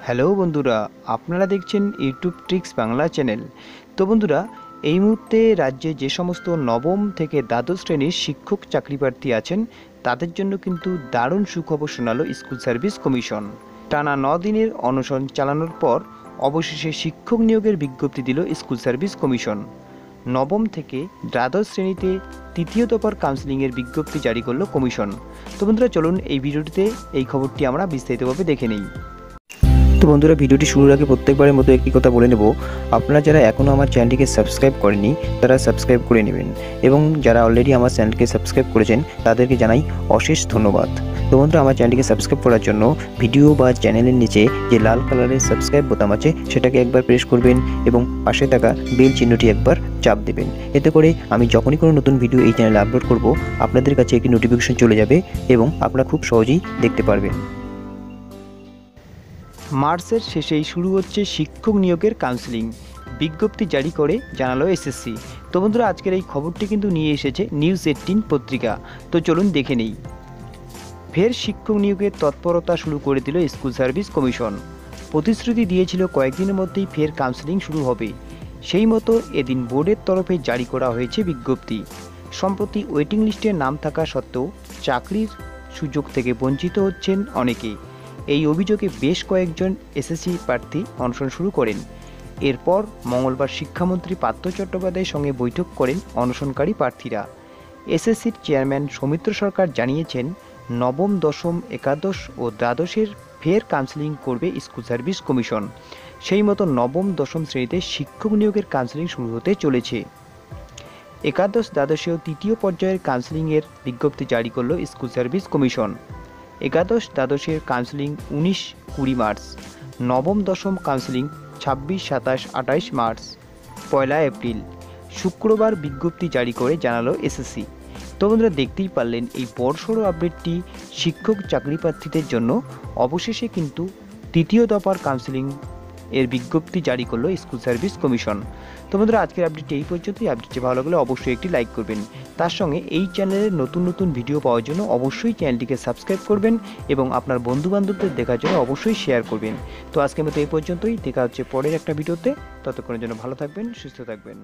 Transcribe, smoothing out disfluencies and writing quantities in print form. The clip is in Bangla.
হ্যালো বন্ধুরা, আপনারা দেখছেন ইউটিউব ট্রিক্স বাংলা চ্যানেল। তো বন্ধুরা, এই মুহূর্তে রাজ্যে যে সমস্ত নবম থেকে দ্বাদশ শ্রেণীর শিক্ষক চাকরি প্রার্থী আছেন তাদের জন্য কিন্তু দারুণ সুখবর শোনালো স্কুল সার্ভিস কমিশন। টানা 9 দিনের অনশন চালানোর পর অবশেষে শিক্ষক নিয়োগের বিজ্ঞপ্তি দিল স্কুল সার্ভিস কমিশন। নবম থেকে দ্বাদশ শ্রেণীতে তৃতীয় দফার কাউন্সিলিংয়ের বিজ্ঞপ্তি জারি করলো কমিশন। তো বন্ধুরা, চলুন এই ভিডিওটিতে এই খবরটি আমরা বিস্তারিতভাবে দেখে নিই। তো বন্ধুরা, ভিডিওটি শুরুর আগে প্রত্যেকবারের মতো একটি কথা বলে নেব, আপনারা যারা এখনও আমার চ্যানেলটিকে সাবস্ক্রাইব করেননি তারা সাবস্ক্রাইব করে নেবেন, এবং যারা অলরেডি আমার চ্যানেলকে সাবস্ক্রাইব করেছেন তাদেরকে জানাই অশেষ ধন্যবাদ। তো বন্ধুরা, আমার চ্যানেলটিকে সাবস্ক্রাইব করার জন্য ভিডিও বা চ্যানেলের নিচে যে লাল কালারের সাবস্ক্রাইব বোতাম আছে সেটাকে একবার প্রেস করবেন এবং পাশে থাকা বেল চিহ্নটি একবার চাপ দেবেন। এতে করে আমি যখনই কোনো নতুন ভিডিও এই চ্যানেলে আপলোড করব আপনাদের কাছে একটি নোটিফিকেশন চলে যাবে এবং আপনারা খুব সহজেই দেখতে পারবেন। মার্চের শেষেই শুরু হচ্ছে শিক্ষক নিয়োগের কাউন্সিলিং, বিজ্ঞপ্তি জারি করে জানালো এসএসসি। তো বন্ধুরা, আজকের এই খবরটি কিন্তু নিয়ে এসেছে নিউজ 18 পত্রিকা। তো চলুন দেখে নেই। ফের শিক্ষক নিয়োগের তৎপরতা শুরু করে দিল স্কুল সার্ভিস কমিশন। প্রতিশ্রুতি দিয়েছিল কয়েকদিনের মধ্যেই ফের কাউন্সিলিং শুরু হবে। সেই মতো এদিন বোর্ডের তরফে জারি করা হয়েছে বিজ্ঞপ্তি। সম্প্রতি ওয়েটিং লিস্টে নাম থাকা সত্ত্বেও চাকরির সুযোগ থেকে বঞ্চিত হচ্ছেন অনেকে। এই অভিযোগে বেশ কয়েকজন এসএসসি প্রার্থী অনশন শুরু করেন। এরপর মঙ্গলবার শিক্ষামন্ত্রী পার্থ চট্টোপাধ্যায়ের সঙ্গে বৈঠক করেন অনশনকারী প্রার্থীরা। এসএসসির চেয়ারম্যান সৌমিত্র সরকার জানিয়েছেন, নবম, দশম, একাদশ ও দ্বাদশের ফের কাউন্সিলিং করবে স্কুল সার্ভিস কমিশন। সেই মতো নবম, দশম শ্রেণীতে শিক্ষক নিয়োগের কাউন্সিলিং শুরু হতে চলেছে। একাদশ, দ্বাদশেও তৃতীয় পর্যায়ের কাউন্সিলিংয়ের বিজ্ঞপ্তি জারি করল স্কুল সার্ভিস কমিশন। একাদশ, দ্বাদশের কাউন্সিলিং 19-20 মার্চ, নবম, দশম কাউন্সিলিং 26, 27, 28 মার্চ, 1 এপ্রিল। শুক্রবার বিজ্ঞপ্তি জারি করে জানালো এসএসসি। তো বন্ধুরা, দেখতেই পারলেন এই বড়সড় আপডেটটি শিক্ষক চাকরি প্রার্থীদের জন্য। অবশেষে কিন্তু তৃতীয় দফার কাউন্সিলিং এর বিজ্ঞপ্তি জারি করলো স্কুল সার্ভিস কমিশন। তো বন্ধুরা, আজকের আপডেটটি এই পর্যন্তই। আপডেটটি ভালো লাগলে অবশ্যই একটি লাইক করবেন। তার সঙ্গে এই চ্যানেলের নতুন নতুন ভিডিও পাওয়ার জন্য অবশ্যই চ্যানেলটিকে সাবস্ক্রাইব করবেন এবং আপনার বন্ধুবান্ধবদের দেখার জন্য অবশ্যই শেয়ার করবেন। তো আজকের মতো এই পর্যন্তই, দেখা হচ্ছে পরের একটা ভিডিওতে। ততক্ষণের জন্য ভালো থাকবেন, সুস্থ থাকবেন।